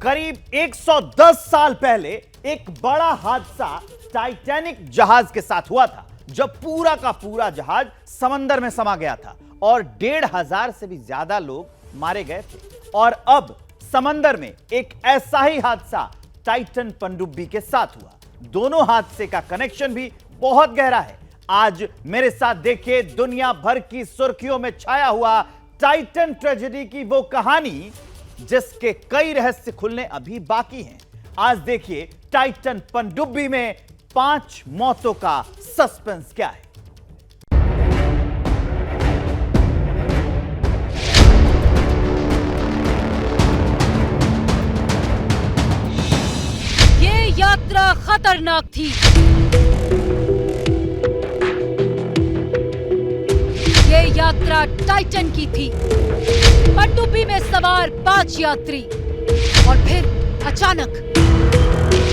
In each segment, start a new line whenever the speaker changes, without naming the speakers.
करीब 110 साल पहले एक बड़ा हादसा टाइटैनिक जहाज के साथ हुआ था, जब पूरा का पूरा जहाज समंदर में समा गया था और 1,500 से भी ज्यादा लोग मारे गए थे। और अब समंदर में एक ऐसा ही हादसा टाइटन पनडुब्बी के साथ हुआ। दोनों हादसे का कनेक्शन भी बहुत गहरा है। आज मेरे साथ देखिए दुनिया भर की सुर्खियों में छाया हुआ टाइटन ट्रेजेडी की वो कहानी जिसके कई रहस्य खुलने अभी बाकी हैं। आज देखिए टाइटन पनडुब्बी में 5 मौतों का सस्पेंस क्या है।
ये यात्रा खतरनाक थी। ये यात्रा टाइटन की थी। पनडुब्बी में सवार 5 यात्री और फिर अचानक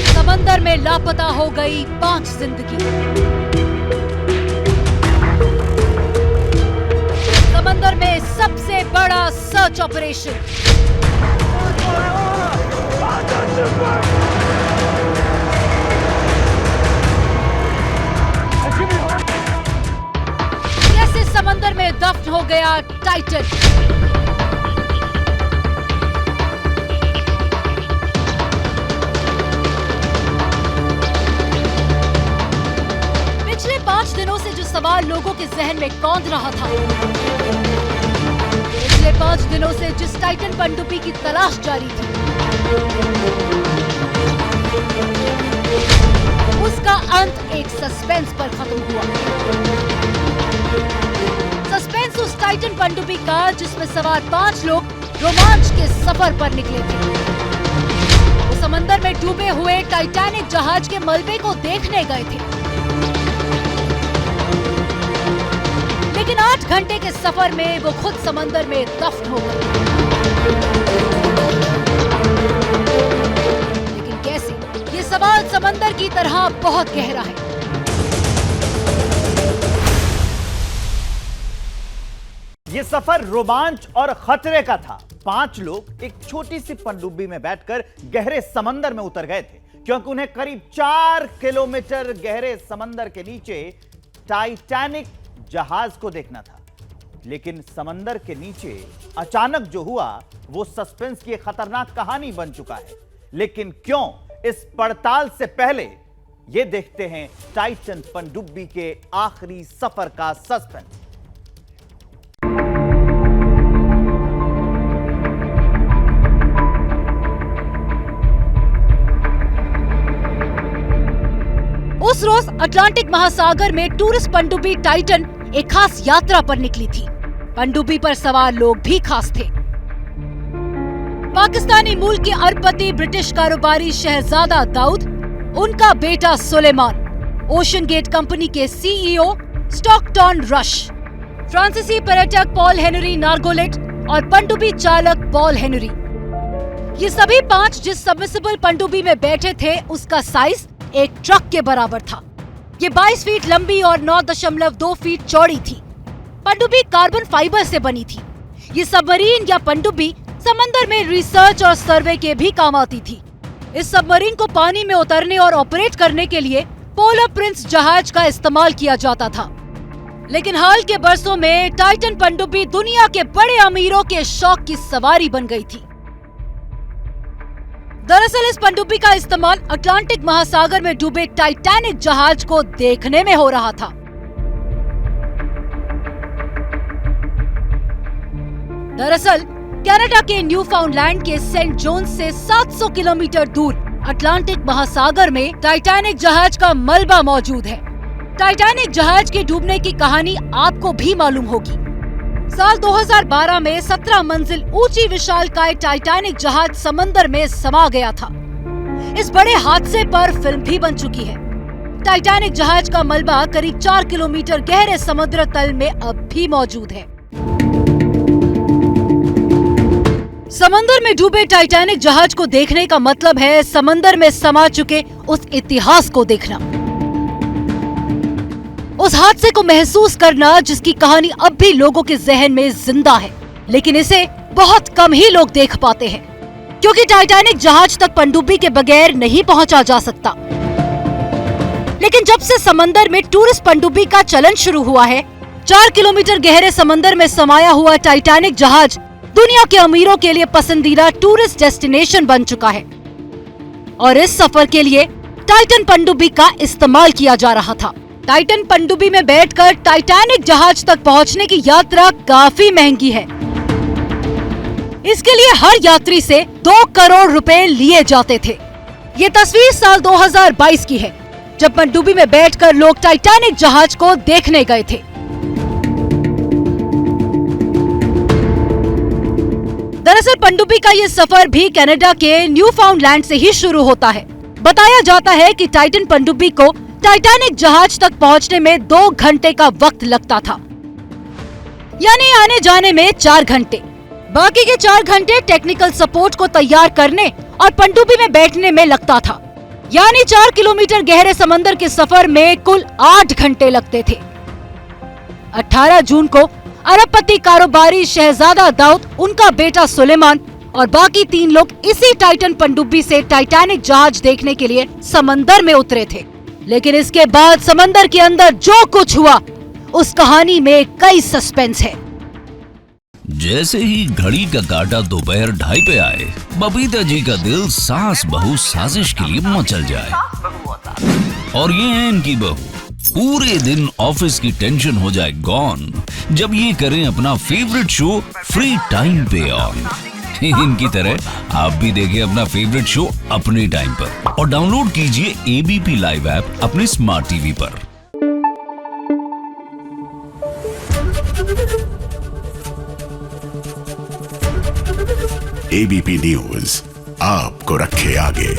समंदर में लापता हो गई 5 जिंदगी। समंदर में सबसे बड़ा सर्च ऑपरेशन। कैसे समंदर में दफन हो गया टाइटन। पिछले 5 दिनों से जो सवाल लोगों के जहन में कौंध रहा था, पिछले 5 दिनों से जिस टाइटन पनडुब्बी की तलाश जारी थी, उसका अंत एक सस्पेंस पर खत्म हुआ। सस्पेंस उस टाइटन पनडुब्बी का जिसमें सवार 5 लोग रोमांच के सफर पर निकले थे। वो समंदर में डूबे हुए टाइटैनिक जहाज के मलबे को देखने गए थे, लेकिन 8 घंटे के सफर में वो खुद समंदर में दफन हो गए। लेकिन कैसे? ये सवाल समंदर की तरह बहुत गहरा है।
ये सफर रोमांच और खतरे का था। 5 लोग एक छोटी सी पनडुब्बी में बैठकर गहरे समंदर में उतर गए थे, क्योंकि उन्हें करीब 4 किलोमीटर गहरे समंदर के नीचे टाइटैनिक जहाज को देखना था। लेकिन समंदर के नीचे अचानक जो हुआ वो सस्पेंस की एक खतरनाक कहानी बन चुका है। लेकिन क्यों? इस पड़ताल से पहले ये देखते हैं टाइटन पनडुब्बी के आखिरी सफर का सस्पेंस।
उस रोज अटलांटिक महासागर में टूरिस्ट पनडुब्बी टाइटन एक खास यात्रा पर निकली थी। पनडुब्बी पर सवार लोग भी खास थे। पाकिस्तानी मूल के अरबपति ब्रिटिश कारोबारी शहजादा दाऊद, उनका बेटा सुलेमान, ओशन गेट कंपनी के सीईओ स्टॉकटन रश, फ्रांसीसी पर्यटक पॉल हेनरी नार्गोलेट और पनडुब्बी चालक पॉल हेनरी। ये सभी 5 जिस सबमर्सिबल पनडुब्बी में बैठे थे उसका साइज एक ट्रक के बराबर था। ये 22 फीट लंबी और 9.2 फीट चौड़ी थी। पनडुब्बी कार्बन फाइबर से बनी थी। ये सबमरीन या पनडुब्बी समंदर में रिसर्च और सर्वे के भी काम आती थी। इस सबमरीन को पानी में उतरने और ऑपरेट करने के लिए पोलर प्रिंस जहाज का इस्तेमाल किया जाता था। लेकिन हाल के बरसों में टाइटन पनडुब्बी दुनिया के बड़े अमीरों के शौक की सवारी बन गई थी। दरअसल इस पनडुब्बी का इस्तेमाल अटलांटिक महासागर में डूबे टाइटैनिक जहाज को देखने में हो रहा था। दरअसल कनाडा के न्यूफाउंडलैंड के सेंट जोन्स से 700 किलोमीटर दूर अटलांटिक महासागर में टाइटैनिक जहाज का मलबा मौजूद है। टाइटैनिक जहाज के डूबने की कहानी आपको भी मालूम होगी। साल 2012 में 17 मंजिल ऊंची विशालकाय टाइटैनिक जहाज समंदर में समा गया था। इस बड़े हादसे पर फिल्म भी बन चुकी है। टाइटैनिक जहाज का मलबा करीब 4 किलोमीटर गहरे समुद्र तल में अब भी मौजूद है। समंदर में डूबे टाइटैनिक जहाज को देखने का मतलब है समंदर में समा चुके उस इतिहास को देखना, उस हादसे को महसूस करना जिसकी कहानी अब भी लोगों के जहन में जिंदा है, लेकिन इसे बहुत कम ही लोग देख पाते हैं। क्योंकि टाइटैनिक जहाज तक पनडुब्बी के बगैर नहीं पहुंचा जा सकता। लेकिन जब से समंदर में टूरिस्ट पनडुब्बी का चलन शुरू हुआ है, 4 किलोमीटर गहरे समंदर में समाया हुआ टाइटैनिक जहाज दुनिया के अमीरों के लिए पसंदीदा टूरिस्ट डेस्टिनेशन बन चुका है। और इस सफर के लिए टाइटन पनडुब्बी का इस्तेमाल किया जा रहा था। टाइटन पनडुब्बी में बैठकर टाइटैनिक जहाज तक पहुंचने की यात्रा काफी महंगी है। इसके लिए हर यात्री से 2 करोड़ रुपए लिए जाते थे। ये तस्वीर साल 2022 की है, जब पनडुब्बी में बैठकर लोग टाइटैनिक जहाज को देखने गए थे। दरअसल पनडुब्बी का ये सफर भी कनाडा के न्यूफाउंडलैंड से ही शुरू होता है। बताया जाता है कि टाइटन पनडुब्बी को टाइटैनिक जहाज तक पहुंचने में 2 घंटे का वक्त लगता था, यानी आने जाने में 4 घंटे। बाकी के 4 घंटे टेक्निकल सपोर्ट को तैयार करने और पनडुब्बी में बैठने में लगता था, यानी 4 किलोमीटर गहरे समंदर के सफर में कुल 8 घंटे लगते थे। 18 जून को अरबपति कारोबारी शहजादा दाऊद, उनका बेटा सुलेमान और बाकी 3 लोग इसी टाइटन पनडुब्बी से टाइटैनिक जहाज देखने के लिए समंदर में उतरे थे। लेकिन इसके बाद समंदर के अंदर जो कुछ हुआ, उस कहानी में कई सस्पेंस है।
जैसे ही घड़ी का काटा दोपहर 2:30 पे आए, बबीता जी का दिल सास बहू साजिश के लिए मचल जाए। और ये है इनकी बहू, पूरे दिन ऑफिस की टेंशन हो जाए गॉन जब ये करें अपना फेवरेट शो फ्री टाइम पे ऑन। इनकी तरह आप भी देखें अपना फेवरेट शो अपने टाइम पर और डाउनलोड कीजिए एबीपी लाइव ऐप अपने स्मार्ट टीवी पर।
एबीपी न्यूज आपको रखे आगे।